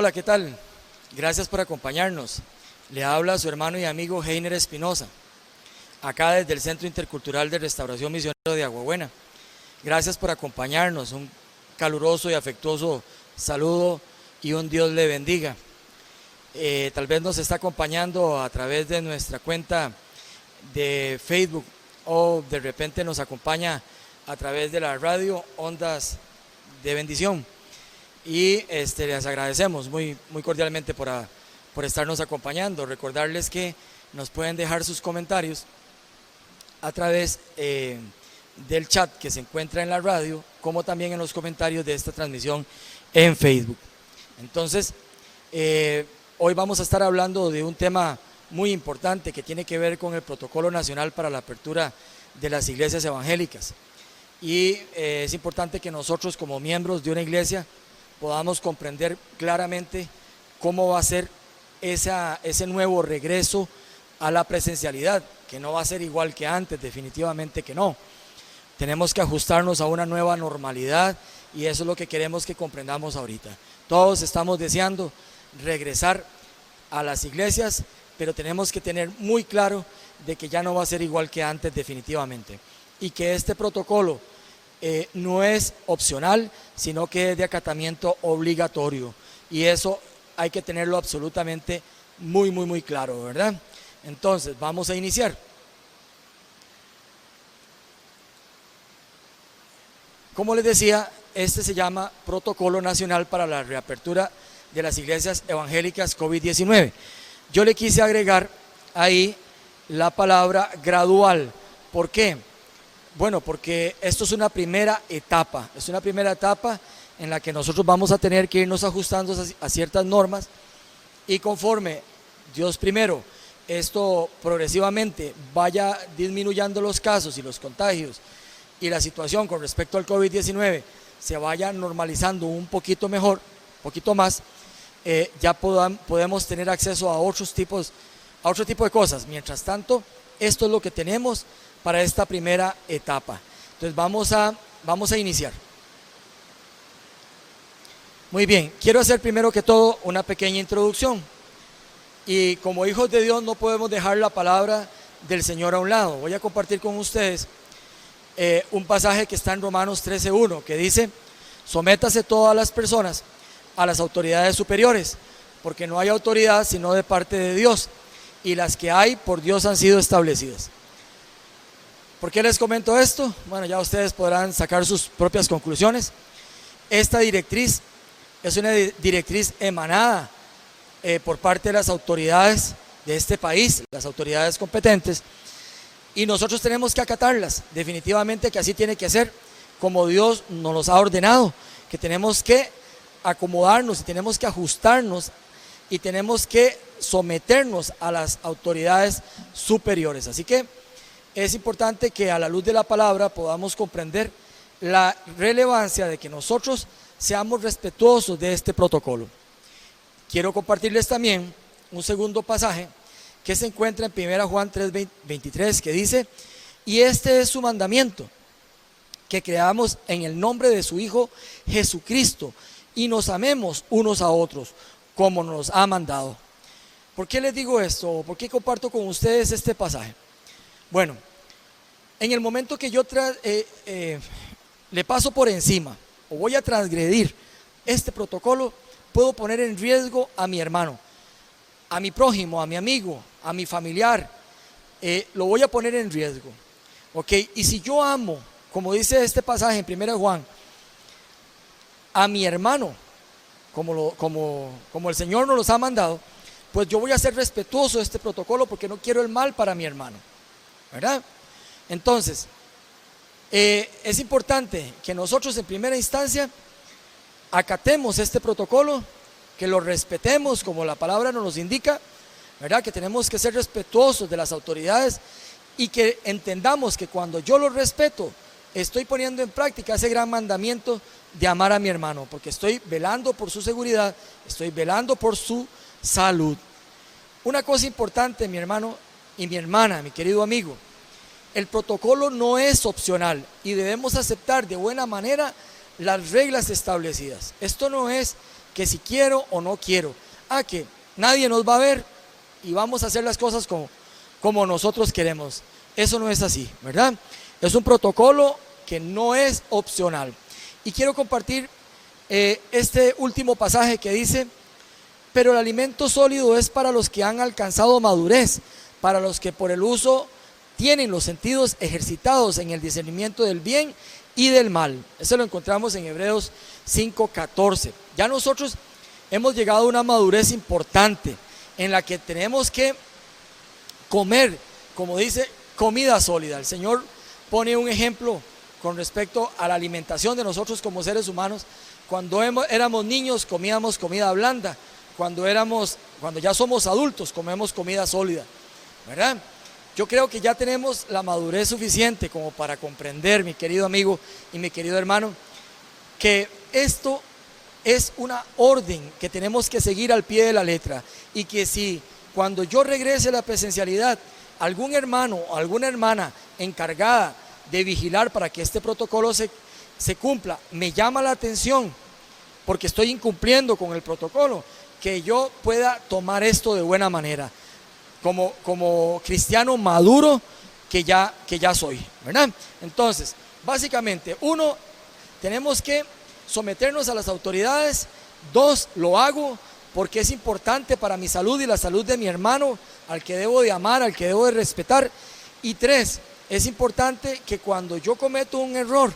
Hola, ¿qué tal? Gracias por acompañarnos. Le habla su hermano y amigo Heiner Espinosa, acá desde el Centro Intercultural de Restauración Misionero de Aguabuena. Gracias por acompañarnos, un caluroso y afectuoso saludo y un Dios le bendiga. Tal vez nos está acompañando a través de nuestra cuenta de Facebook o de repente nos acompaña a través de la radio Ondas de Bendición. Y les agradecemos muy cordialmente por estarnos acompañando. Recordarles que nos pueden dejar sus comentarios a través del chat que se encuentra en la radio, como también en los comentarios de esta transmisión en Facebook. Entonces, hoy vamos a estar hablando de un tema muy importante que tiene que ver con el Protocolo Nacional para la Apertura de las Iglesias Evangélicas. Y es importante que nosotros, como miembros de una iglesia, podamos comprender claramente cómo va a ser ese nuevo regreso a la presencialidad, que no va a ser igual que antes, definitivamente que no. Tenemos que ajustarnos a una nueva normalidad y eso es lo que queremos que comprendamos ahorita. Todos estamos deseando regresar a las iglesias, pero tenemos que tener muy claro de que ya no va a ser igual que antes definitivamente y que este protocolo no es opcional, sino que es de acatamiento obligatorio y eso hay que tenerlo absolutamente muy claro, ¿verdad? Entonces vamos a iniciar. Como les decía, este se llama Protocolo Nacional para la Reapertura de las Iglesias Evangélicas COVID-19. Yo le quise agregar ahí la palabra gradual. ¿Por qué? Bueno, porque esto es una primera etapa, en la que nosotros vamos a tener que irnos ajustando a ciertas normas y conforme Dios primero, esto progresivamente vaya disminuyendo los casos y los contagios y la situación con respecto al COVID-19 se vaya normalizando un poquito mejor, un poquito más, ya podemos tener acceso a otro tipo de cosas. Mientras tanto, esto es lo que tenemos para esta primera etapa. Entonces vamos a iniciar. Muy bien, quiero hacer primero que todo una pequeña introducción. Y como hijos de Dios no podemos dejar la palabra del Señor a un lado. Voy a compartir con ustedes un pasaje que está en Romanos 13:1, que dice: sométase todas las personas a las autoridades superiores, porque no hay autoridad sino de parte de Dios, y las que hay por Dios han sido establecidas. ¿Por qué les comento esto? Bueno, ya ustedes podrán sacar sus propias conclusiones. Esta directriz es una directriz emanada por parte de las autoridades de este país, las autoridades competentes, y nosotros tenemos que acatarlas, definitivamente que así tiene que ser, como Dios nos los ha ordenado, que tenemos que acomodarnos y tenemos que ajustarnos y tenemos que someternos a las autoridades superiores. Así que es importante que a la luz de la palabra podamos comprender la relevancia de que nosotros seamos respetuosos de este protocolo. Quiero compartirles también un segundo pasaje que se encuentra en 1 Juan 3:23, que dice: y este es su mandamiento, que creamos en el nombre de su Hijo Jesucristo y nos amemos unos a otros como nos ha mandado. ¿Por qué les digo esto? ¿Por qué comparto con ustedes este pasaje? Bueno, en el momento que yo le paso por encima o voy a transgredir este protocolo, puedo poner en riesgo a mi hermano, a mi prójimo, a mi amigo, a mi familiar, lo voy a poner en riesgo. ¿Ok? Y si yo amo, como dice este pasaje en 1 Juan, a mi hermano, como el Señor nos los ha mandado, pues yo voy a ser respetuoso de este protocolo porque no quiero el mal para mi hermano, ¿verdad? Entonces, es importante que nosotros en primera instancia acatemos este protocolo, que lo respetemos como la palabra nos los indica, ¿verdad? Que tenemos que ser respetuosos de las autoridades y que entendamos que cuando yo lo respeto, estoy poniendo en práctica ese gran mandamiento de amar a mi hermano, porque estoy velando por su seguridad, estoy velando por su salud. Una cosa importante, mi hermano y mi hermana, mi querido amigo, el protocolo no es opcional y debemos aceptar de buena manera las reglas establecidas. Esto no es que si quiero o no quiero, que nadie nos va a ver y vamos a hacer las cosas como nosotros queremos. Eso no es así, ¿verdad? Es un protocolo que no es opcional. Y quiero compartir este último pasaje que dice: pero el alimento sólido es para los que han alcanzado madurez, para los que por el uso tienen los sentidos ejercitados en el discernimiento del bien y del mal. Eso lo encontramos en Hebreos 5:14. Ya nosotros hemos llegado a una madurez importante en la que tenemos que comer, como dice, comida sólida. El Señor pone un ejemplo con respecto a la alimentación de nosotros como seres humanos. Cuando éramos niños comíamos comida blanda, cuando ya somos adultos comemos comida sólida, ¿verdad? Yo creo que ya tenemos la madurez suficiente como para comprender, mi querido amigo y mi querido hermano, que esto es una orden que tenemos que seguir al pie de la letra, y que si cuando yo regrese a la presencialidad, algún hermano o alguna hermana encargada de vigilar para que este protocolo se cumpla, me llama la atención porque estoy incumpliendo con el protocolo, que yo pueda tomar esto de buena manera, como cristiano maduro que ya soy, ¿verdad? Entonces, básicamente, 1, tenemos que someternos a las autoridades. 2, lo hago porque es importante para mi salud y la salud de mi hermano, al que debo de amar, al que debo de respetar. Y 3, es importante que cuando yo cometo un error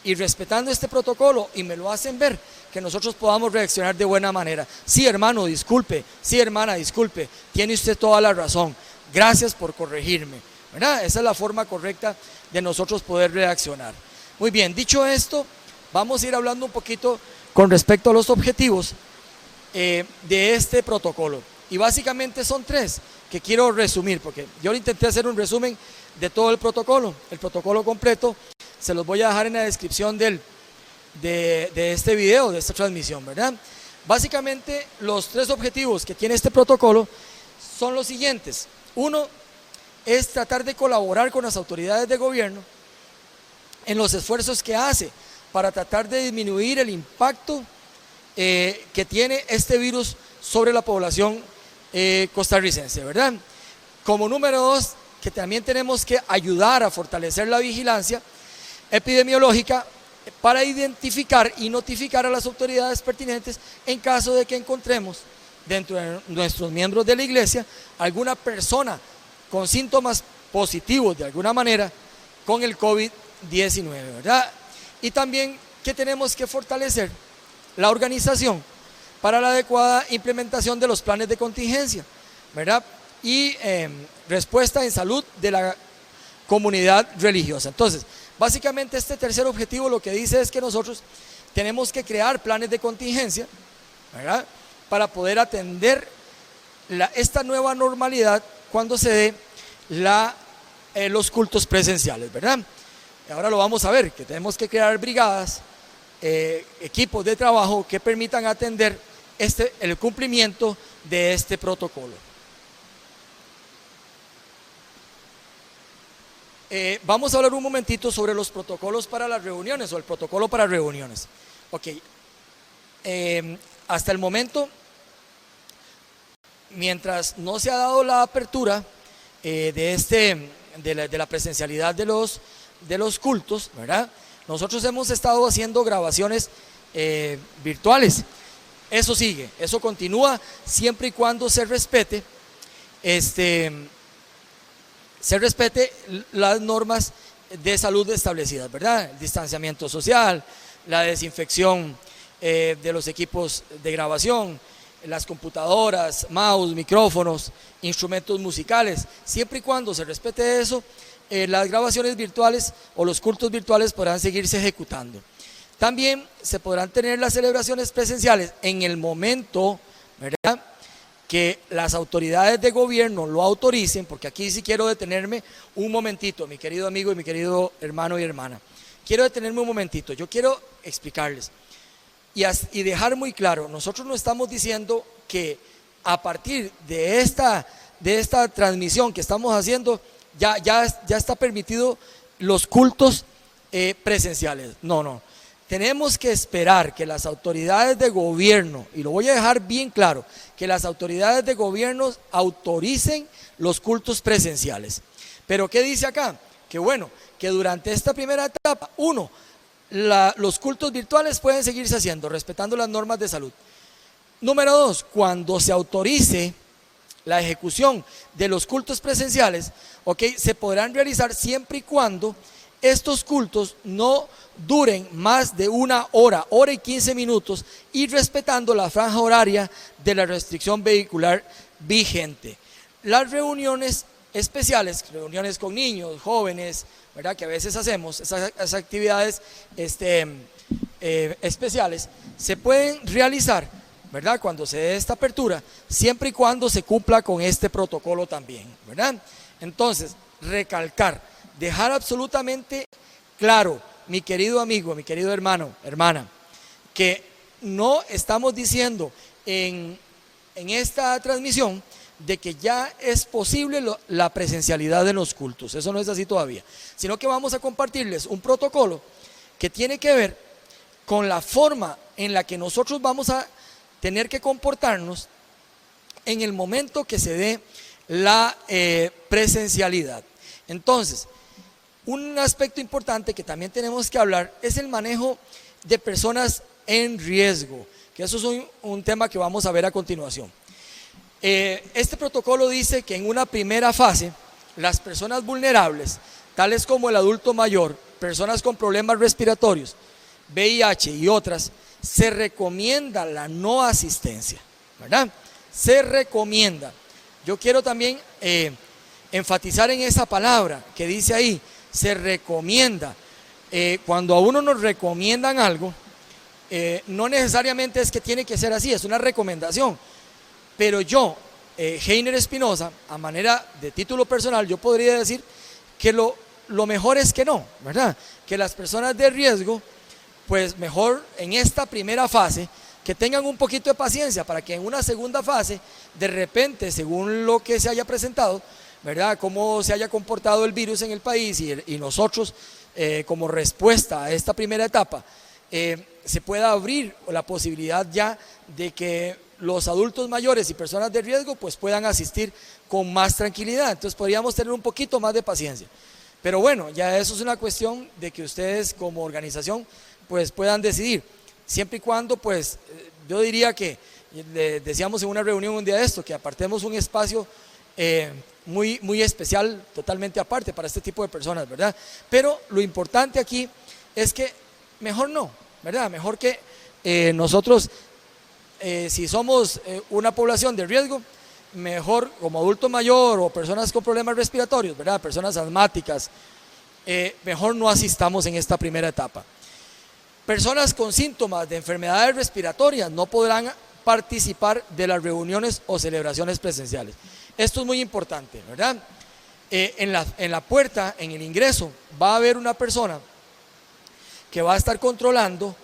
y respetando este protocolo y me lo hacen ver, que nosotros podamos reaccionar de buena manera. Sí, hermano, disculpe. Sí, hermana, disculpe. Tiene usted toda la razón. Gracias por corregirme, ¿verdad? Esa es la forma correcta de nosotros poder reaccionar. Muy bien, dicho esto, vamos a ir hablando un poquito con respecto a los objetivos de este protocolo. Y básicamente son 3 que quiero resumir, porque yo intenté hacer un resumen de todo el protocolo completo. Se los voy a dejar en la descripción de este video, de esta transmisión, ¿verdad? Básicamente, los 3 objetivos que tiene este protocolo son los siguientes. 1, es tratar de colaborar con las autoridades de gobierno en los esfuerzos que hace para tratar de disminuir el impacto que tiene este virus sobre la población costarricense, ¿verdad? Como número 2, que también tenemos que ayudar a fortalecer la vigilancia epidemiológica para identificar y notificar a las autoridades pertinentes en caso de que encontremos dentro de nuestros miembros de la iglesia alguna persona con síntomas positivos de alguna manera con el COVID-19, ¿verdad? Y también que tenemos que fortalecer la organización para la adecuada implementación de los planes de contingencia, ¿verdad? Y respuesta en salud de la comunidad religiosa. Entonces, básicamente este tercer objetivo lo que dice es que nosotros tenemos que crear planes de contingencia, ¿verdad?, para poder atender esta nueva normalidad cuando se dé los cultos presenciales, ¿verdad? Ahora lo vamos a ver, que tenemos que crear brigadas, equipos de trabajo que permitan atender el cumplimiento de este protocolo. Vamos a hablar un momentito sobre los protocolos para las reuniones, o el protocolo para reuniones. Ok, hasta el momento, mientras no se ha dado la apertura de la presencialidad de los cultos, ¿verdad?, nosotros hemos estado haciendo grabaciones virtuales. Eso sigue, eso continúa siempre y cuando se respete las normas de salud establecidas, ¿verdad? El distanciamiento social, la desinfección de los equipos de grabación, las computadoras, mouse, micrófonos, instrumentos musicales. Siempre y cuando se respete eso, las grabaciones virtuales o los cultos virtuales podrán seguirse ejecutando. También se podrán tener las celebraciones presenciales en el momento, ¿verdad?, que las autoridades de gobierno lo autoricen, porque aquí sí quiero detenerme un momentito, mi querido amigo y mi querido hermano y hermana. Quiero detenerme un momentito, yo quiero explicarles y dejar muy claro, nosotros no estamos diciendo que a partir de esta transmisión que estamos haciendo, ya está permitido los cultos presenciales. No. tenemos que esperar que las autoridades de gobierno, y lo voy a dejar bien claro, que las autoridades de gobierno autoricen los cultos presenciales. Pero ¿qué dice acá? Que bueno, que durante esta primera etapa, los cultos virtuales pueden seguirse haciendo, respetando las normas de salud. Número 2, cuando se autorice la ejecución de los cultos presenciales, se podrán realizar siempre y cuando estos cultos no duren más de 1 hora, hora y 15 minutos, y respetando la franja horaria de la restricción vehicular vigente. Las reuniones especiales, reuniones con niños, jóvenes, ¿verdad?, que a veces hacemos, esas actividades especiales, se pueden realizar, ¿verdad?, cuando se dé esta apertura, siempre y cuando se cumpla con este protocolo también, ¿verdad? Entonces, recalcar, dejar absolutamente claro, mi querido amigo, mi querido hermano, hermana, que no estamos diciendo en esta transmisión de que ya es posible la presencialidad de los cultos. Eso no es así todavía, sino que vamos a compartirles un protocolo que tiene que ver con la forma en la que nosotros vamos a tener que comportarnos en el momento que se dé la presencialidad. Entonces, un aspecto importante que también tenemos que hablar es el manejo de personas en riesgo, que eso es un tema que vamos a ver a continuación. Este protocolo dice que en una primera fase, las personas vulnerables, tales como el adulto mayor, personas con problemas respiratorios, VIH y otras, se recomienda la no asistencia, ¿verdad? Se recomienda. Yo quiero también enfatizar en esa palabra que dice ahí, se recomienda. Cuando a uno nos recomiendan algo, no necesariamente es que tiene que ser así, es una recomendación. Pero yo, Heiner Espinosa, a manera de título personal, yo podría decir que lo mejor es que no, ¿verdad? Que las personas de riesgo, pues mejor en esta primera fase, que tengan un poquito de paciencia para que en una segunda fase, de repente, según lo que se haya presentado, ¿verdad?, cómo se haya comportado el virus en el país y nosotros como respuesta a esta primera etapa, se pueda abrir la posibilidad ya de que los adultos mayores y personas de riesgo pues puedan asistir con más tranquilidad. Entonces podríamos tener un poquito más de paciencia. Pero bueno, ya eso es una cuestión de que ustedes como organización pues puedan decidir, siempre y cuando pues yo diría que, decíamos en una reunión un día de esto, que apartemos un espacio muy especial, totalmente aparte para este tipo de personas, ¿verdad? Pero lo importante aquí es que mejor no, ¿verdad? Mejor que nosotros, si somos una población de riesgo, mejor como adulto mayor o personas con problemas respiratorios, ¿verdad?, personas asmáticas, mejor no asistamos en esta primera etapa. Personas con síntomas de enfermedades respiratorias no podrán participar de las reuniones o celebraciones presenciales. Esto es muy importante, ¿verdad? En la puerta, en el ingreso, va a haber una persona que va a estar controlando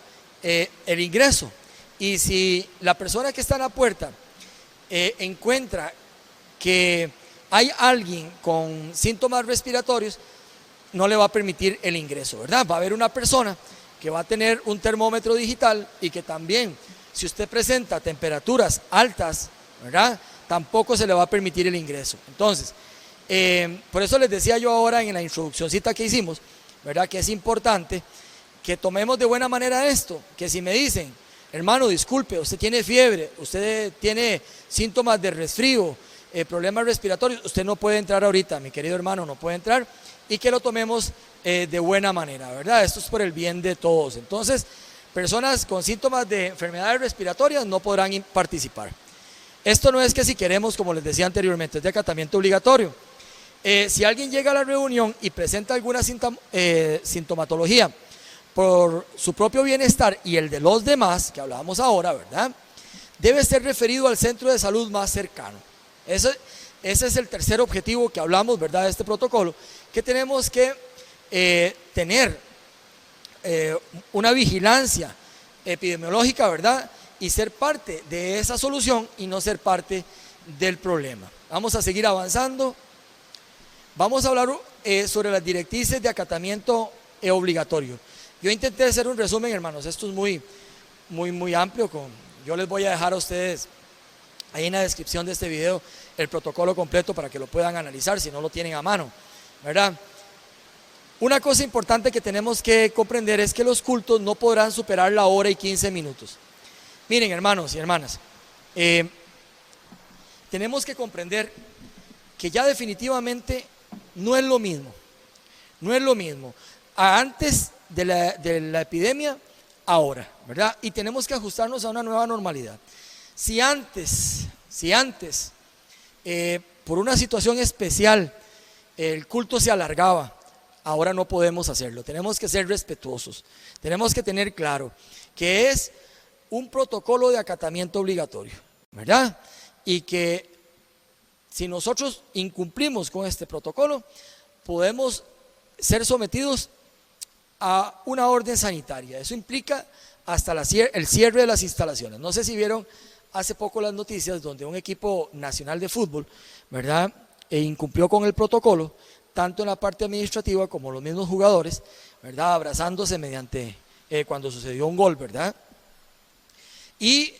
el ingreso. Y si la persona que está en la puerta encuentra que hay alguien con síntomas respiratorios, no le va a permitir el ingreso, ¿verdad? Va a haber una persona que va a tener un termómetro digital y que también, si usted presenta temperaturas altas, ¿verdad?, tampoco se le va a permitir el ingreso. Entonces, por eso les decía yo ahora en la introduccióncita que hicimos, ¿verdad?, que es importante que tomemos de buena manera esto, que si me dicen, hermano, disculpe, usted tiene fiebre, usted tiene síntomas de resfrío, problemas respiratorios, usted no puede entrar ahorita, mi querido hermano, no puede entrar, y que lo tomemos de buena manera, ¿verdad? Esto es por el bien de todos. Entonces, personas con síntomas de enfermedades respiratorias no podrán participar. Esto no es que si queremos, como les decía anteriormente, es de acatamiento obligatorio. Si alguien llega a la reunión y presenta alguna sintomatología por su propio bienestar y el de los demás, que hablábamos ahora, ¿verdad?, debe ser referido al centro de salud más cercano. Ese es el tercer objetivo que hablamos, ¿verdad?, de este protocolo, que tenemos que tener una vigilancia epidemiológica, ¿verdad?, y ser parte de esa solución y no ser parte del problema. Vamos a seguir avanzando. Vamos a hablar sobre las directrices de acatamiento obligatorio. Yo intenté hacer un resumen, hermanos, esto es muy amplio. Yo les voy a dejar a ustedes ahí en la descripción de este video el protocolo completo para que lo puedan analizar si no lo tienen a mano, ¿verdad? Una cosa importante que tenemos que comprender es que los cultos no podrán superar la hora y 15 minutos. Miren, hermanos y hermanas, tenemos que comprender que ya definitivamente no es lo mismo, antes de la epidemia, ahora, ¿verdad? Y tenemos que ajustarnos a una nueva normalidad. Si antes, por una situación especial, el culto se alargaba, ahora no podemos hacerlo. Tenemos que ser respetuosos, tenemos que tener claro que es un protocolo de acatamiento obligatorio, ¿verdad? Y que si nosotros incumplimos con este protocolo, podemos ser sometidos a una orden sanitaria. Eso implica hasta el cierre de las instalaciones. No sé si vieron hace poco las noticias donde un equipo nacional de fútbol, ¿verdad?, incumplió con el protocolo, tanto en la parte administrativa como los mismos jugadores, ¿verdad?, abrazándose mediante cuando sucedió un gol, ¿verdad? Y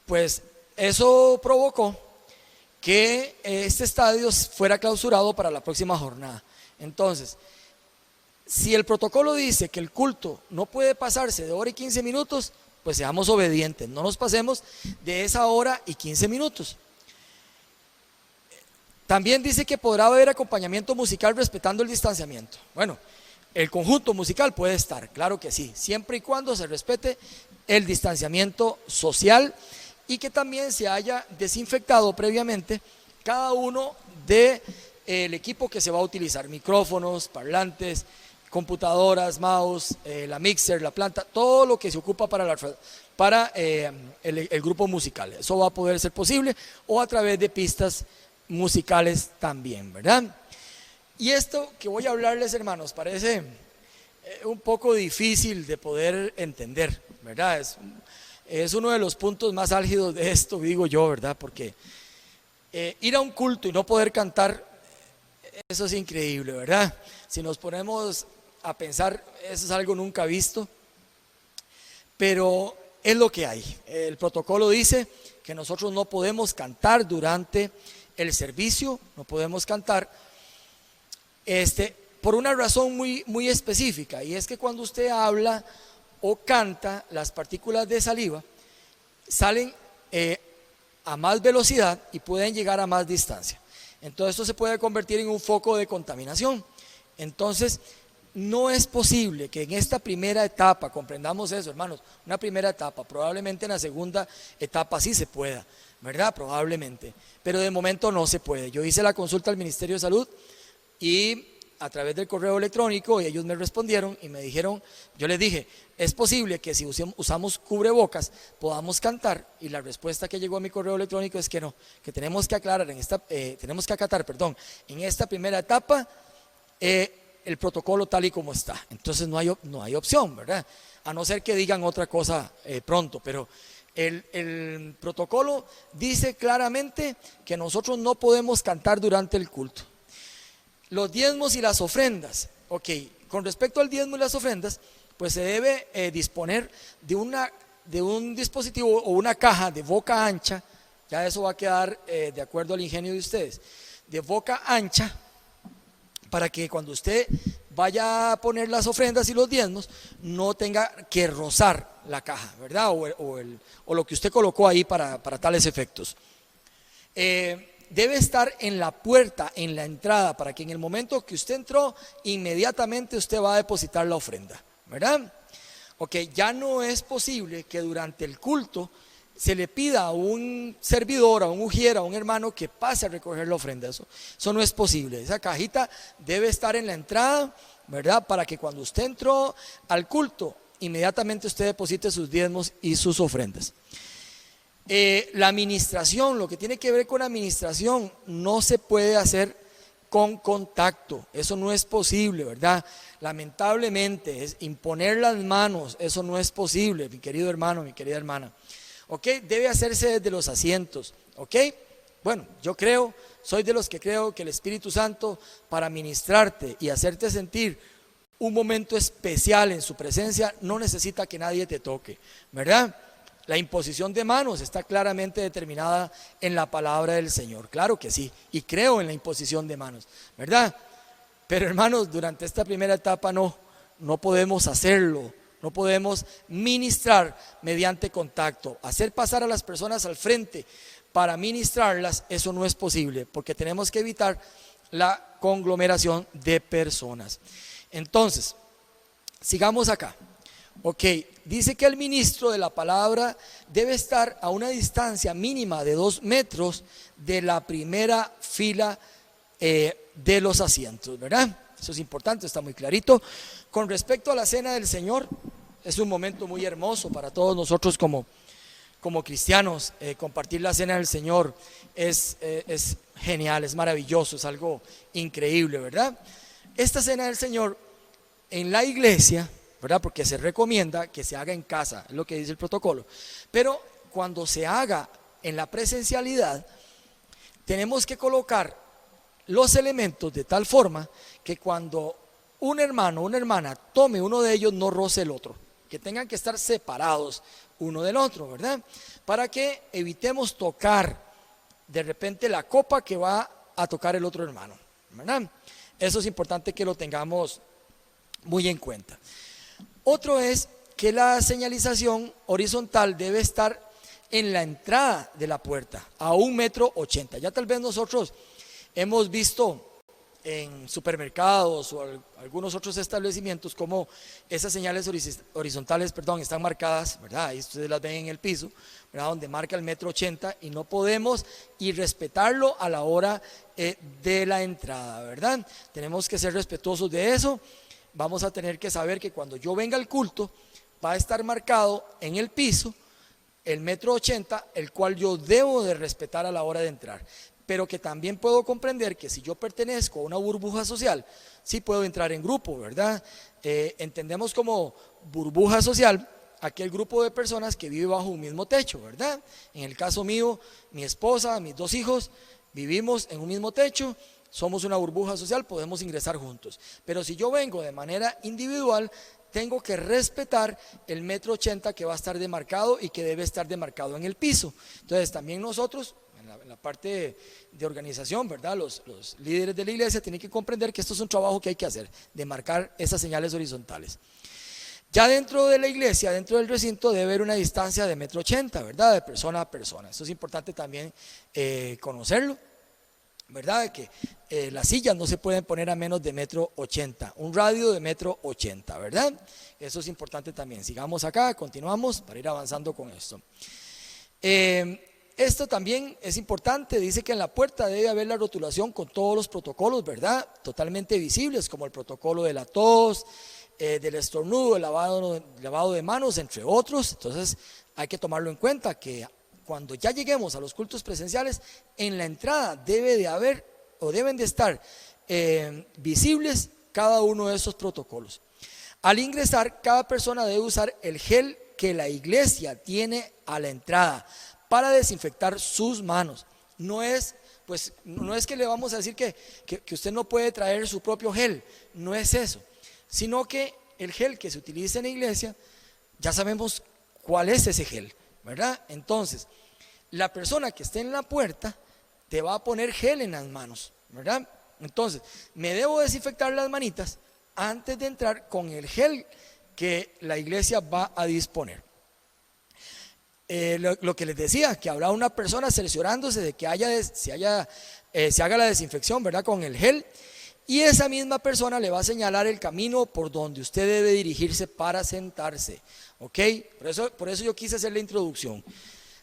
pues eso provocó que este estadio fuera clausurado para la próxima jornada. Entonces, si el protocolo dice que el culto no puede pasarse de hora y 15 minutos, pues seamos obedientes, no nos pasemos de esa hora y 15 minutos. También dice que podrá haber acompañamiento musical respetando el distanciamiento. Bueno, el conjunto musical puede estar, claro que sí, siempre y cuando se respete el distanciamiento social y que también se haya desinfectado previamente cada uno del equipo que se va a utilizar, micrófonos, parlantes, computadoras, mouse, la mixer, la planta, todo lo que se ocupa para el grupo musical. Eso va a poder ser posible o a través de pistas musicales también, ¿verdad? Y esto que voy a hablarles, hermanos, parece un poco difícil de poder entender, ¿verdad? Es uno de los puntos más álgidos de esto, digo yo, ¿verdad? Porque ir a un culto y no poder cantar, eso es increíble, ¿verdad? Si nos ponemos a pensar, eso es algo nunca visto, pero es lo que hay. El protocolo dice que nosotros no podemos cantar durante el servicio, no podemos cantar por una razón muy específica, y es que cuando usted habla o canta, las partículas de saliva salen a más velocidad y pueden llegar a más distancia. Entonces esto se puede convertir en un foco de contaminación. Entonces no es posible que en esta primera etapa, comprendamos eso, hermanos, una primera etapa, probablemente en la segunda etapa sí se pueda, ¿verdad? Probablemente, pero de momento no se puede. Yo hice la consulta al Ministerio de Salud y a través del correo electrónico, y ellos me respondieron y me dijeron, yo les dije, es posible que si usamos cubrebocas podamos cantar, y la respuesta que llegó a mi correo electrónico es que no, que tenemos que aclarar tenemos que acatar, en esta primera etapa el protocolo tal y como está. Entonces no hay opción, ¿verdad? A no ser que digan otra cosa pronto, pero el protocolo dice claramente que nosotros no podemos cantar durante el culto. Los diezmos y las ofrendas, ok, con respecto al diezmo y las ofrendas, pues se debe disponer de un dispositivo o una caja de boca ancha, ya eso va a quedar de acuerdo al ingenio de ustedes, de boca ancha, para que cuando usted vaya a poner las ofrendas y los diezmos, no tenga que rozar la caja, ¿verdad? O lo que usted colocó ahí para tales efectos. Debe estar en la puerta, en la entrada, para que en el momento que usted entró, inmediatamente usted va a depositar la ofrenda, ¿verdad? Ok, ya no es posible que durante el culto se le pida a un servidor, a un ujier, a un hermano que pase a recoger la ofrenda. Eso no es posible. Esa cajita debe estar en la entrada, ¿verdad? Para que cuando usted entró al culto, inmediatamente usted deposite sus diezmos y sus ofrendas. La administración, lo que tiene que ver con la administración, no se puede hacer con contacto, eso no es posible, ¿verdad? Lamentablemente, es imponer las manos, eso no es posible, mi querido hermano, mi querida hermana. ¿Ok? Debe hacerse desde los asientos, ¿ok? Bueno, yo soy de los que creo que el Espíritu Santo, para ministrarte y hacerte sentir un momento especial en su presencia, no necesita que nadie te toque, ¿verdad? La imposición de manos está claramente determinada en la palabra del Señor, claro que sí, y creo en la imposición de manos, ¿verdad? Pero hermanos, durante esta primera etapa no podemos hacerlo, no podemos ministrar mediante contacto, hacer pasar a las personas al frente para ministrarlas, eso no es posible, porque tenemos que evitar la conglomeración de personas. Entonces, sigamos acá. Ok, dice que el ministro de la palabra debe estar a una distancia mínima de 2 metros de la primera fila de los asientos, ¿verdad? Eso es importante, está muy clarito. Con respecto a la cena del Señor, es un momento muy hermoso para todos nosotros como cristianos. Compartir la cena del Señor es genial, es maravilloso, es algo increíble, ¿verdad? Esta cena del Señor en la iglesia, ¿verdad? Porque se recomienda que se haga en casa, es lo que dice el protocolo, pero cuando se haga en la presencialidad, tenemos que colocar los elementos de tal forma que cuando un hermano o una hermana tome uno de ellos, no roce el otro, que tengan que estar separados uno del otro, ¿verdad? Para que evitemos tocar de repente la copa que va a tocar el otro hermano, ¿verdad? Eso es importante que lo tengamos muy en cuenta. Otro es que la señalización horizontal debe estar en la entrada de la puerta a 1,80 m. Ya tal vez nosotros hemos visto en supermercados o algunos otros establecimientos como esas señales horizontales, están marcadas, ¿verdad? Ahí ustedes las ven en el piso, ¿verdad? Donde marca el 1,80 m, y no podemos irrespetarlo a la hora de la entrada, ¿verdad? Tenemos que ser respetuosos de eso. Vamos a tener que saber que cuando yo venga al culto va a estar marcado en el piso el 1,80 m, el cual yo debo de respetar a la hora de entrar, pero que también puedo comprender que si yo pertenezco a una burbuja social, sí puedo entrar en grupo, ¿verdad? Entendemos como burbuja social aquel grupo de personas que vive bajo un mismo techo, ¿verdad? En el caso mío, mi esposa, mis 2 hijos, vivimos en un mismo techo, somos una burbuja social, podemos ingresar juntos. Pero si yo vengo de manera individual, tengo que respetar el 1,80 m que va a estar demarcado y que debe estar demarcado en el piso. Entonces también nosotros, en la parte de organización, ¿verdad? Los líderes de la iglesia tienen que comprender que esto es un trabajo que hay que hacer, de marcar esas señales horizontales. Ya dentro de la iglesia, dentro del recinto, debe haber una distancia de 1,80 m, ¿verdad? De persona a persona. Esto es importante también conocerlo, ¿verdad? Que las sillas no se pueden poner a menos de 1,80 m, un radio de 1,80 m, ¿verdad? Eso es importante también. Sigamos acá, continuamos para ir avanzando con esto. Esto también es importante, dice que en la puerta debe haber la rotulación con todos los protocolos, ¿verdad? Totalmente visibles, como el protocolo de la tos, del estornudo, el lavado de manos, entre otros. Entonces hay que tomarlo en cuenta, que cuando ya lleguemos a los cultos presenciales, en la entrada debe de haber o deben de estar visibles cada uno de esos protocolos. Al ingresar, cada persona debe usar el gel que la iglesia tiene a la entrada para desinfectar sus manos. No es que le vamos a decir que usted no puede traer su propio gel, no es eso, sino que el gel que se utiliza en la iglesia, ya sabemos cuál es ese gel, ¿verdad? Entonces, la persona que esté en la puerta te va a poner gel en las manos, ¿verdad? Entonces, me debo desinfectar las manitas antes de entrar con el gel que la iglesia va a disponer. Lo que les decía, que habrá una persona cerciorándose de que se haga la desinfección, ¿verdad? Con el gel, y esa misma persona le va a señalar el camino por donde usted debe dirigirse para sentarse, ¿ok? Por eso yo quise hacer la introducción.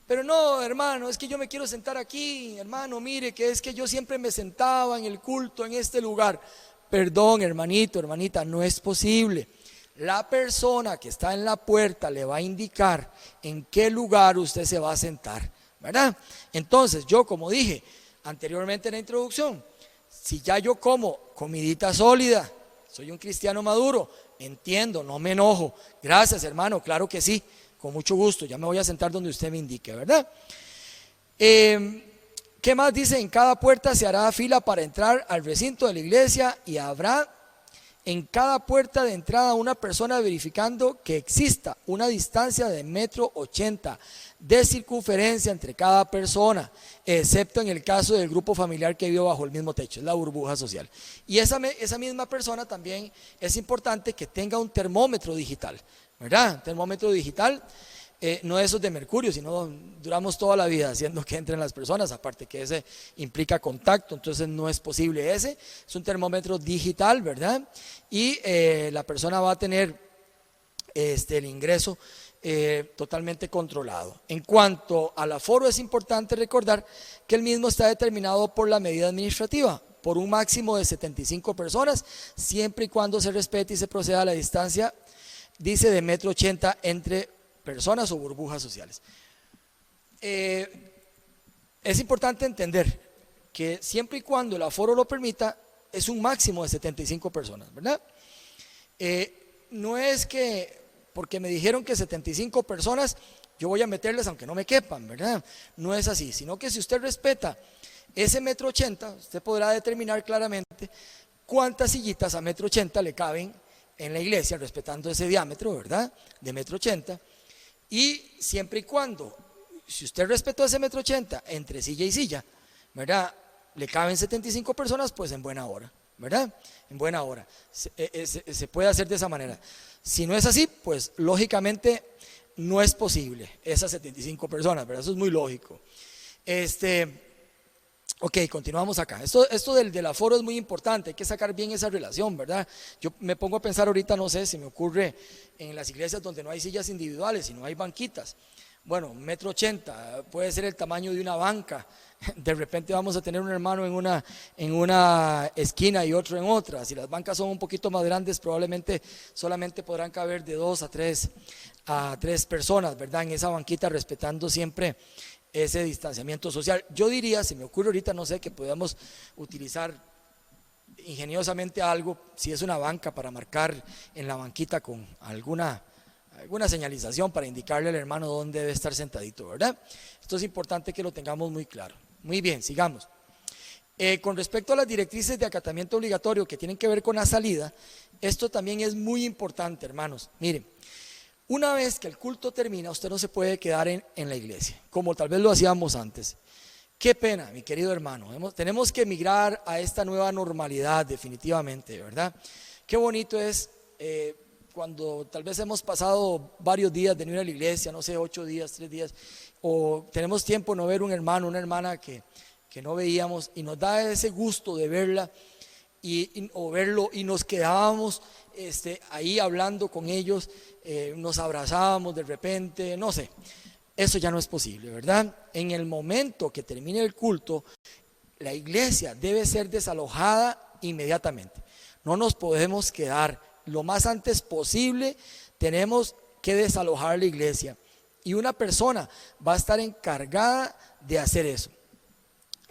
Pero no, hermano, es que yo me quiero sentar aquí, hermano, mire, que es que yo siempre me sentaba en el culto en este lugar. Perdón, hermanito, hermanita, no es posible. La persona que está en la puerta le va a indicar en qué lugar usted se va a sentar, ¿verdad? Entonces, yo, como dije anteriormente en la introducción, si ya yo como comidita sólida, soy un cristiano maduro, entiendo, no me enojo. Gracias, hermano, claro que sí, con mucho gusto, ya me voy a sentar donde usted me indique, ¿verdad? ¿Qué más dice? En cada puerta se hará fila para entrar al recinto de la iglesia y habrá en cada puerta de entrada una persona verificando que exista una distancia de 1,80 m de circunferencia entre cada persona, excepto en el caso del grupo familiar que vive bajo el mismo techo, es la burbuja social. Y esa misma persona también es importante que tenga un termómetro digital, ¿verdad? Termómetro digital. No esos de mercurio, sino duramos toda la vida haciendo que entren las personas, aparte que ese implica contacto, entonces no es posible ese, es un termómetro digital, ¿verdad? Y la persona va a tener el ingreso totalmente controlado. En cuanto al aforo, es importante recordar que el mismo está determinado por la medida administrativa, por un máximo de 75 personas, siempre y cuando se respete y se proceda a la distancia, dice, de 1,80 m entre personas o burbujas sociales. Es importante entender que siempre y cuando el aforo lo permita, es un máximo de 75 personas, ¿verdad? No es que porque me dijeron que 75 personas, yo voy a meterles aunque no me quepan, ¿verdad? No es así, sino que si usted respeta ese 1,80 m, usted podrá determinar claramente cuántas sillitas a 1,80 m le caben en la iglesia, respetando ese diámetro, ¿verdad? De 1,80 m. Y siempre y cuando, si usted respetó ese 1,80 m entre silla y silla, ¿verdad? Le caben 75 personas, pues en buena hora, ¿verdad? En buena hora. Se puede hacer de esa manera. Si no es así, pues lógicamente no es posible esas 75 personas, ¿verdad? Eso es muy lógico. Ok, continuamos acá. Esto del aforo es muy importante, hay que sacar bien esa relación, ¿verdad? Yo me pongo a pensar ahorita, no sé, se me ocurre en las iglesias donde no hay sillas individuales, sino hay banquitas. Bueno, 1,80 m, puede ser el tamaño de una banca. De repente vamos a tener un hermano en una esquina y otro en otra. Si las bancas son un poquito más grandes, probablemente solamente podrán caber de 2 a 3 personas, ¿verdad? En esa banquita, respetando siempre ese distanciamiento social. Yo diría, se me ocurre ahorita, no sé, que podamos utilizar ingeniosamente algo, si es una banca, para marcar en la banquita con alguna señalización para indicarle al hermano dónde debe estar sentadito, ¿verdad? Esto es importante que lo tengamos muy claro. Muy bien, sigamos. Con respecto a las directrices de acatamiento obligatorio que tienen que ver con la salida, esto también es muy importante, hermanos. Miren, una vez que el culto termina, usted no se puede quedar en la iglesia, como tal vez lo hacíamos antes. Qué pena, mi querido hermano, tenemos que emigrar a esta nueva normalidad definitivamente, ¿verdad? Qué bonito es cuando tal vez hemos pasado varios días de no ir a la iglesia, no sé, 8 días, 3 días, o tenemos tiempo de no ver un hermano, una hermana que no veíamos, y nos da ese gusto de verla o verlo, y nos quedábamos ahí hablando con ellos, nos abrazábamos de repente, no sé. Eso ya no es posible, ¿verdad? En el momento que termine el culto, la iglesia debe ser desalojada inmediatamente. No nos podemos quedar. Lo más antes posible tenemos que desalojar la iglesia. Y una persona va a estar encargada de hacer eso.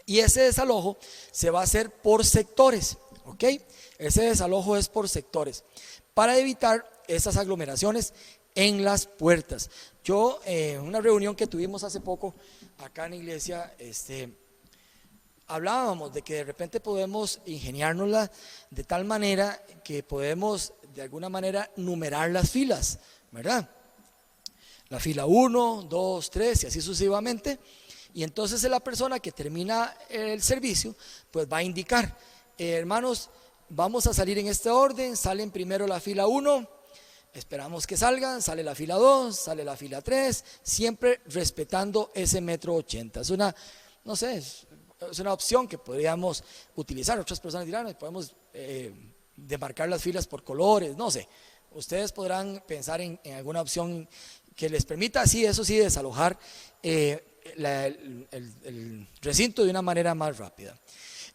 Y ese desalojo se va a hacer por sectores, ¿ok? Ese desalojo es por sectores, para evitar esas aglomeraciones en las puertas. Yo, en una reunión que tuvimos hace poco acá en la iglesia, hablábamos de que de repente podemos ingeniárnosla de tal manera que podemos de alguna manera numerar las filas, ¿verdad? La fila 1, 2, 3 y así sucesivamente. Y entonces la persona que termina el servicio, pues va a indicar, hermanos, vamos a salir en este orden, salen primero la fila 1, esperamos que salgan, sale la fila 2, sale la fila 3, siempre respetando ese 1,80 m. Es una, no sé, es una opción que podríamos utilizar. Otras personas dirán, podemos demarcar las filas por colores, no sé. Ustedes podrán pensar en alguna opción que les permita, sí, eso sí, desalojar el recinto de una manera más rápida.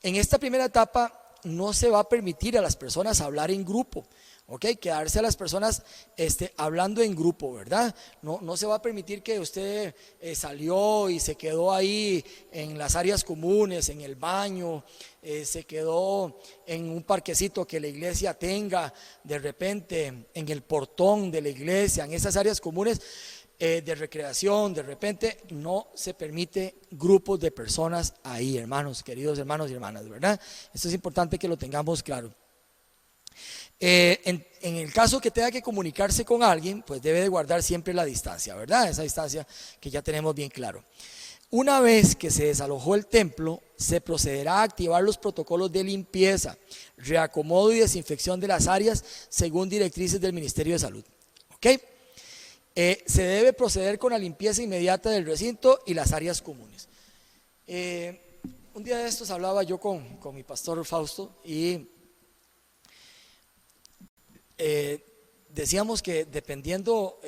En esta primera etapa no se va a permitir a las personas hablar en grupo, ¿ok? Quedarse a las personas hablando en grupo, ¿verdad? No se va a permitir que usted salió y se quedó ahí en las áreas comunes, en el baño, se quedó en un parquecito que la iglesia tenga, de repente en el portón de la iglesia, en esas áreas comunes de recreación, de repente no se permite grupos de personas ahí, hermanos, queridos hermanos y hermanas, ¿verdad? Esto es importante que lo tengamos claro. En el caso que tenga que comunicarse con alguien, pues debe de guardar siempre la distancia, ¿verdad? Esa distancia que ya tenemos bien claro. Una vez que se desalojó el templo, se procederá a activar los protocolos de limpieza, reacomodo y desinfección de las áreas según directrices del Ministerio de Salud. ¿Ok? Se debe proceder con la limpieza inmediata del recinto y las áreas comunes. Un día de estos hablaba yo con mi pastor Fausto y decíamos que dependiendo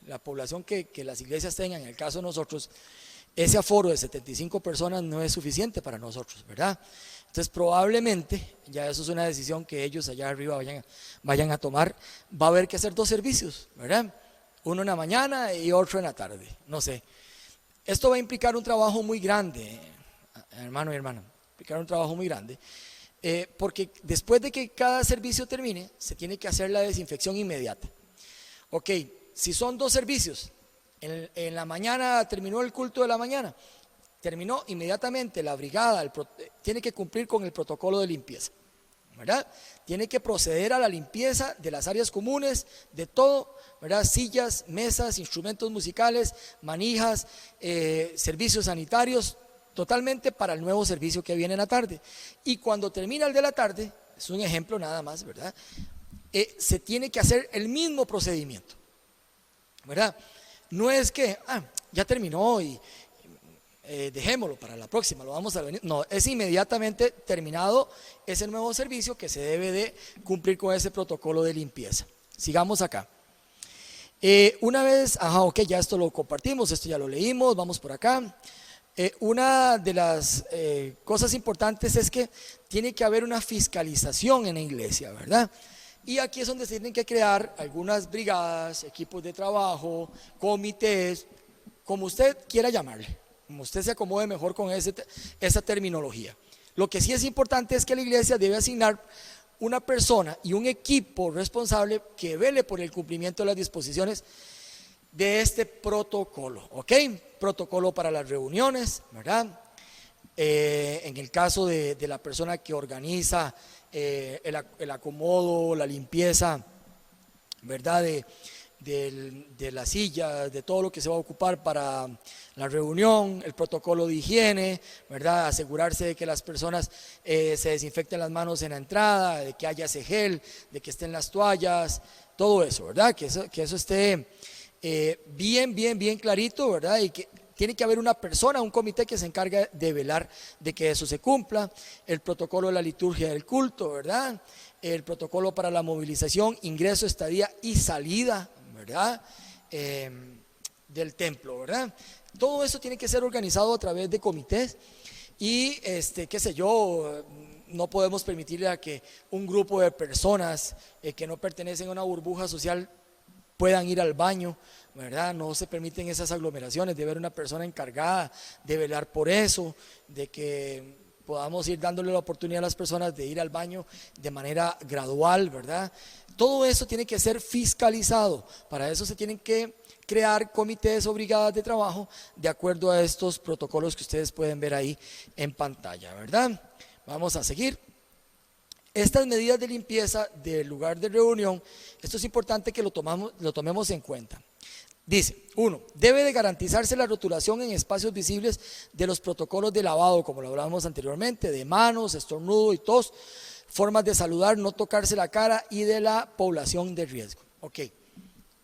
la población que las iglesias tengan, en el caso de nosotros, ese aforo de 75 personas no es suficiente para nosotros, ¿verdad? Entonces probablemente, ya eso es una decisión que ellos allá arriba vayan a tomar, va a haber que hacer 2 servicios, ¿verdad? Uno en la mañana y otro en la tarde, no sé. Esto va a implicar un trabajo muy grande, hermano y hermana, implicar un trabajo muy grande, porque después de que cada servicio termine, se tiene que hacer la desinfección inmediata. Ok, si son 2 servicios, en la mañana terminó el culto de la mañana, terminó inmediatamente la brigada, tiene que cumplir con el protocolo de limpieza, ¿verdad? Tiene que proceder a la limpieza de las áreas comunes, de todo, ¿verdad? Sillas, mesas, instrumentos musicales, manijas, servicios sanitarios, totalmente para el nuevo servicio que viene en la tarde. Y cuando termina el de la tarde, es un ejemplo nada más, ¿verdad? Se tiene que hacer el mismo procedimiento, ¿verdad? No es que, ya terminó y dejémoslo para la próxima, lo vamos a venir. No, es inmediatamente terminado ese nuevo servicio que se debe de cumplir con ese protocolo de limpieza. Sigamos acá. Una vez, ok, ya esto lo compartimos, esto ya lo leímos, vamos por acá. Una de las cosas importantes es que tiene que haber una fiscalización en la iglesia, ¿verdad? Y aquí es donde se tienen que crear algunas brigadas, equipos de trabajo, comités, como usted quiera llamarle, como usted se acomode mejor con esa terminología. Lo que sí es importante es que la iglesia debe asignar una persona y un equipo responsable que vele por el cumplimiento de las disposiciones de este protocolo, ¿ok? Protocolo para las reuniones, ¿verdad? En el caso de la persona que organiza el acomodo, la limpieza, ¿verdad? De las sillas, de todo lo que se va a ocupar para la reunión, el protocolo de higiene, ¿verdad? Asegurarse de que las personas se desinfecten las manos en la entrada, de que haya ese gel, de que estén las toallas, todo eso, ¿verdad? Que eso esté bien clarito, ¿verdad? Y que tiene que haber una persona, un comité que se encargue de velar de que eso se cumpla. El protocolo de la liturgia del culto, ¿verdad? El protocolo para la movilización, ingreso, estadía y salida, ¿verdad? Del templo, ¿verdad? Todo eso tiene que ser organizado a través de comités y, qué sé yo, no podemos permitirle a que un grupo de personas que no pertenecen a una burbuja social puedan ir al baño, ¿verdad? No se permiten esas aglomeraciones, debe haber una persona encargada de velar por eso, de que podamos ir dándole la oportunidad a las personas de ir al baño de manera gradual, ¿verdad? Todo eso tiene que ser fiscalizado, para eso se tienen que crear comités o brigadas de trabajo de acuerdo a estos protocolos que ustedes pueden ver ahí en pantalla, ¿verdad? Vamos a seguir. Estas medidas de limpieza del lugar de reunión, esto es importante que lo tomemos en cuenta. Dice, 1, debe de garantizarse la rotulación en espacios visibles de los protocolos de lavado, como lo hablábamos anteriormente, de manos, estornudo y tos, formas de saludar, no tocarse la cara y de la población de riesgo. Ok,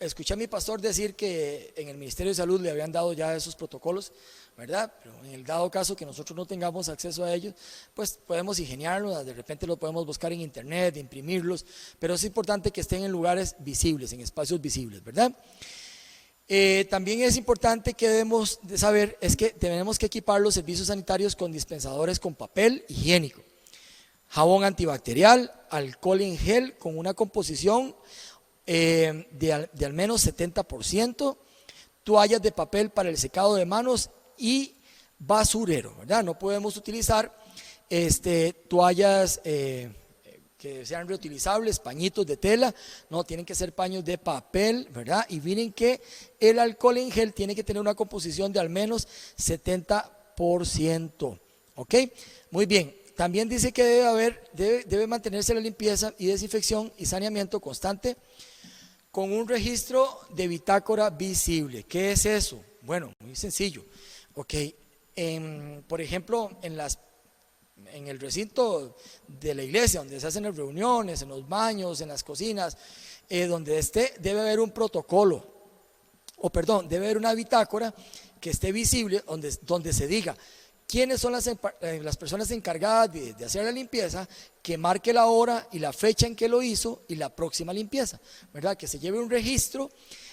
escuché a mi pastor decir que en el Ministerio de Salud le habían dado ya esos protocolos, ¿verdad? Pero en el dado caso que nosotros no tengamos acceso a ellos, pues podemos ingeniarlos, de repente lo podemos buscar en internet, imprimirlos, pero es importante que estén en lugares visibles, en espacios visibles, ¿verdad? También es importante que debemos de saber es que tenemos que equipar los servicios sanitarios con dispensadores con papel higiénico, jabón antibacterial, alcohol en gel con una composición de al menos 70%, toallas de papel para el secado de manos y basurero, ¿verdad? No podemos utilizar toallas que sean reutilizables, pañitos de tela, no, tienen que ser paños de papel, ¿verdad? Y miren que el alcohol en gel tiene que tener una composición de al menos 70%, ¿ok? Muy bien, También dice que debe mantenerse la limpieza y desinfección y saneamiento constante con un registro de bitácora visible. ¿Qué es eso? Bueno, muy sencillo. Ok, por ejemplo, en el recinto de la iglesia, donde se hacen las reuniones, en los baños, en las cocinas, donde debe haber un protocolo, debe haber una bitácora que esté visible, donde se diga quiénes son las personas encargadas de hacer la limpieza, que marque la hora y la fecha en que lo hizo y la próxima limpieza, ¿verdad? Que se lleve un registro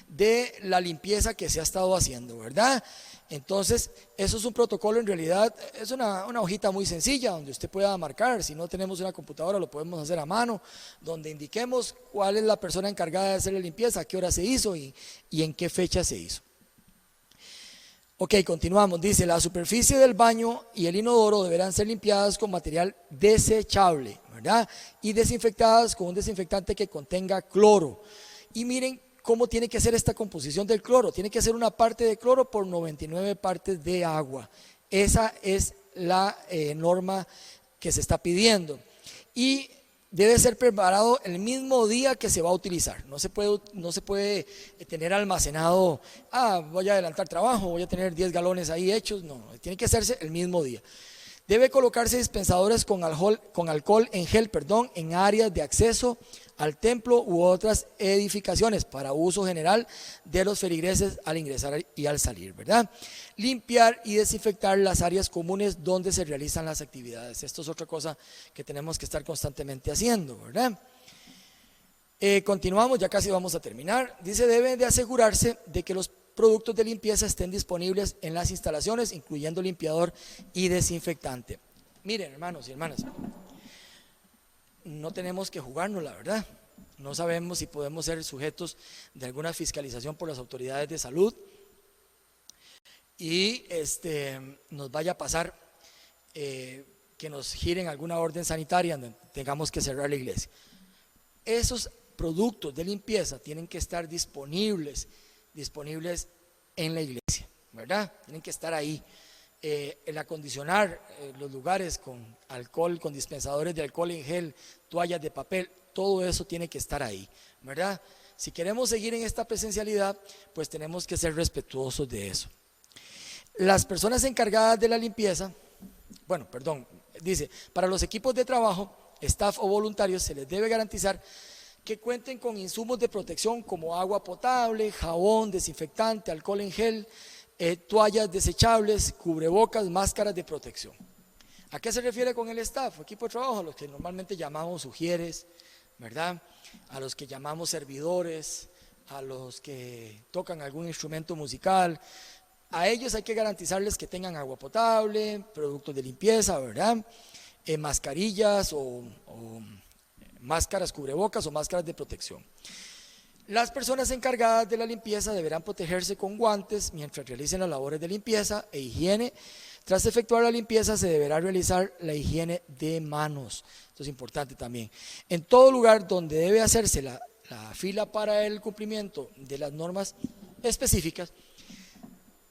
de la limpieza que se ha estado haciendo, ¿verdad? Entonces, eso es un protocolo, en realidad es una hojita muy sencilla donde usted pueda marcar. Si no tenemos una computadora, lo podemos hacer a mano, donde indiquemos cuál es la persona encargada de hacer la limpieza, a qué hora se hizo y en qué fecha se hizo. Ok, continuamos. Dice, la superficie del baño y el inodoro deberán ser limpiadas con material desechable, ¿verdad? Y desinfectadas con un desinfectante que contenga cloro. Y miren cómo tiene que ser esta composición del cloro. Tiene que ser 1 parte de cloro por 99 partes de agua. Esa es la norma que se está pidiendo. Y debe ser preparado el mismo día que se va a utilizar. No se puede tener almacenado, voy a adelantar trabajo, voy a tener 10 galones ahí hechos. No, tiene que hacerse el mismo día. Debe colocarse dispensadores con alcohol en gel, en áreas de acceso al templo u otras edificaciones para uso general de los feligreses al ingresar y al salir, ¿verdad? Limpiar y desinfectar las áreas comunes donde se realizan las actividades. Esto es otra cosa que tenemos que estar constantemente haciendo, ¿verdad? Continuamos, ya casi vamos a terminar. Dice, debe de asegurarse de que los productos de limpieza estén disponibles en las instalaciones, incluyendo limpiador y desinfectante. Miren, hermanos y hermanas, no tenemos que jugarnos, la verdad. No sabemos si podemos ser sujetos de alguna fiscalización por las autoridades de salud y nos vaya a pasar que nos giren alguna orden sanitaria donde tengamos que cerrar la iglesia. Esos productos de limpieza tienen que estar disponibles en la iglesia, ¿verdad? Tienen que estar ahí. El acondicionar los lugares con alcohol, con dispensadores de alcohol en gel, toallas de papel, todo eso tiene que estar ahí, ¿verdad? Si queremos seguir en esta presencialidad, pues tenemos que ser respetuosos de eso. Las personas encargadas de la limpieza, dice, para los equipos de trabajo, staff o voluntarios, se les debe garantizar que cuenten con insumos de protección como agua potable, jabón, desinfectante, alcohol en gel, toallas desechables, cubrebocas, máscaras de protección. ¿A qué se refiere con el staff, equipo de trabajo? A los que normalmente llamamos ujieres, ¿verdad? A los que llamamos servidores, a los que tocan algún instrumento musical. A ellos hay que garantizarles que tengan agua potable, productos de limpieza, ¿verdad? Mascarillas o máscaras, cubrebocas o máscaras de protección. Las personas encargadas de la limpieza deberán protegerse con guantes mientras realicen las labores de limpieza e higiene. Tras efectuar la limpieza se deberá realizar la higiene de manos. Esto es importante también. En todo lugar donde debe hacerse la fila para el cumplimiento de las normas específicas,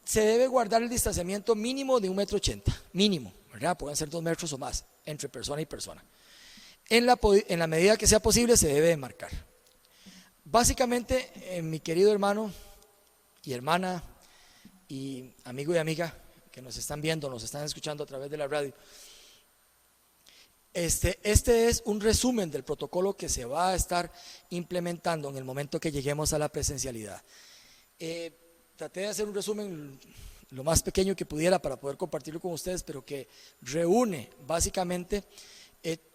se debe guardar el distanciamiento mínimo de 1,80 m, mínimo, ¿verdad? Pueden ser 2 metros o más entre persona y persona. En la medida que sea posible se debe de marcar. Básicamente, mi querido hermano y hermana y amigo y amiga que nos están viendo, nos están escuchando a través de la radio, este es un resumen del protocolo que se va a estar implementando en el momento que lleguemos a la presencialidad. Traté de hacer un resumen lo más pequeño que pudiera para poder compartirlo con ustedes, pero que reúne básicamente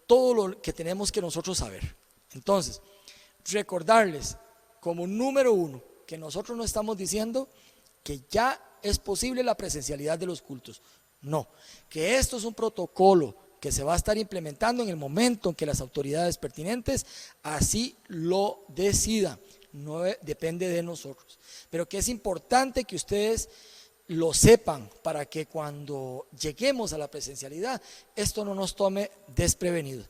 todo lo que tenemos que nosotros saber. Entonces, recordarles como número 1 que nosotros no estamos diciendo que ya es posible la presencialidad de los cultos. No, que esto es un protocolo que se va a estar implementando en el momento en que las autoridades pertinentes así lo decidan. No depende de nosotros, pero que es importante que ustedes lo sepan para que cuando lleguemos a la presencialidad esto no nos tome desprevenidos.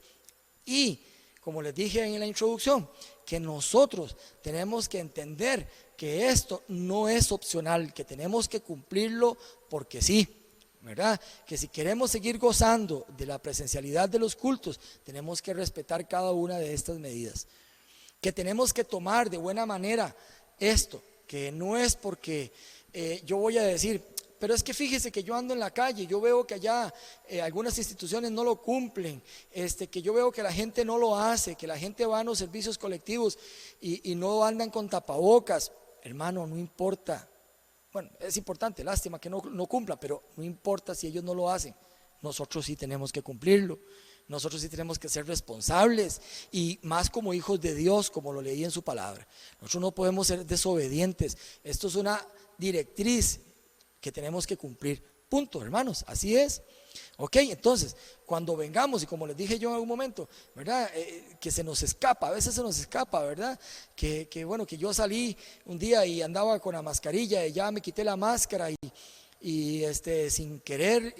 Y como les dije en la introducción, que nosotros tenemos que entender que esto no es opcional, que tenemos que cumplirlo porque sí, ¿verdad? Que si queremos seguir gozando de la presencialidad de los cultos, tenemos que respetar cada una de estas medidas. Que tenemos que tomar de buena manera esto, que no es porque yo voy a decir, pero es que fíjese que yo ando en la calle, yo veo que allá algunas instituciones no lo cumplen, que yo veo que la gente no lo hace, que la gente va a los servicios colectivos y no andan con tapabocas. Hermano, no importa. Bueno, es importante, lástima que no cumpla, pero no importa si ellos no lo hacen. Nosotros sí tenemos que cumplirlo. Nosotros sí tenemos que ser responsables y más como hijos de Dios, como lo leí en su palabra. Nosotros no podemos ser desobedientes. Esto es una directriz que tenemos que cumplir. Punto, hermanos, así es. Ok, entonces, cuando vengamos, y como les dije yo en algún momento, ¿verdad? Que se nos escapa, a veces se nos escapa, ¿verdad? Bueno, que yo salí un día y andaba con la mascarilla y ya me quité la máscara y sin querer,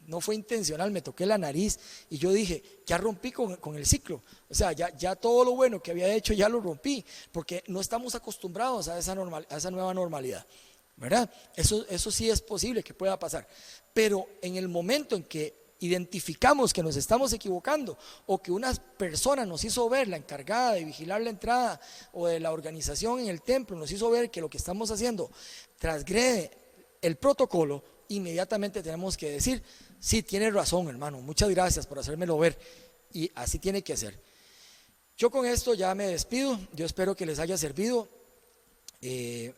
no fue intencional, me toqué la nariz y yo dije, ya rompí con el ciclo. O sea, ya todo lo bueno que había hecho ya lo rompí, porque no estamos acostumbrados a esa nueva normalidad, ¿verdad? Eso sí es posible que pueda pasar, pero en el momento en que identificamos que nos estamos equivocando o que una persona nos hizo ver, la encargada de vigilar la entrada o de la organización en el templo, nos hizo ver que lo que estamos haciendo transgrede el protocolo, inmediatamente tenemos que decir, sí, tiene razón, hermano, muchas gracias por hacérmelo ver, y así tiene que ser. Yo con esto ya me despido. Yo espero que les haya servido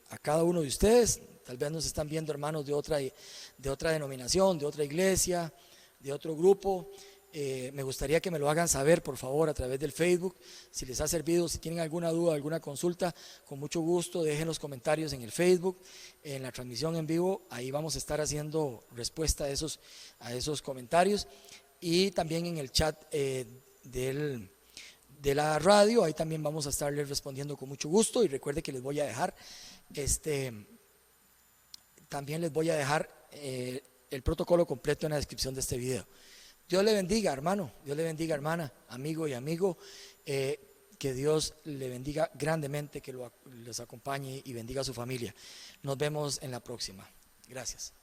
a cada uno de ustedes. Tal vez nos están viendo hermanos de otra denominación, de otra iglesia, de otro grupo. Me gustaría que me lo hagan saber, por favor, a través del Facebook, si les ha servido. Si tienen alguna duda, alguna consulta, con mucho gusto dejen los comentarios en el Facebook, en la transmisión en vivo. Ahí vamos a estar haciendo respuesta a esos comentarios, y también en el chat de la radio. Ahí también vamos a estarles respondiendo con mucho gusto. Y recuerde que les voy a dejar también les voy a dejar el protocolo completo en la descripción de este video. Dios le bendiga, hermano, Dios le bendiga, hermana, amigo y amigo, que Dios le bendiga grandemente, que los acompañe y bendiga a su familia. Nos vemos en la próxima. Gracias.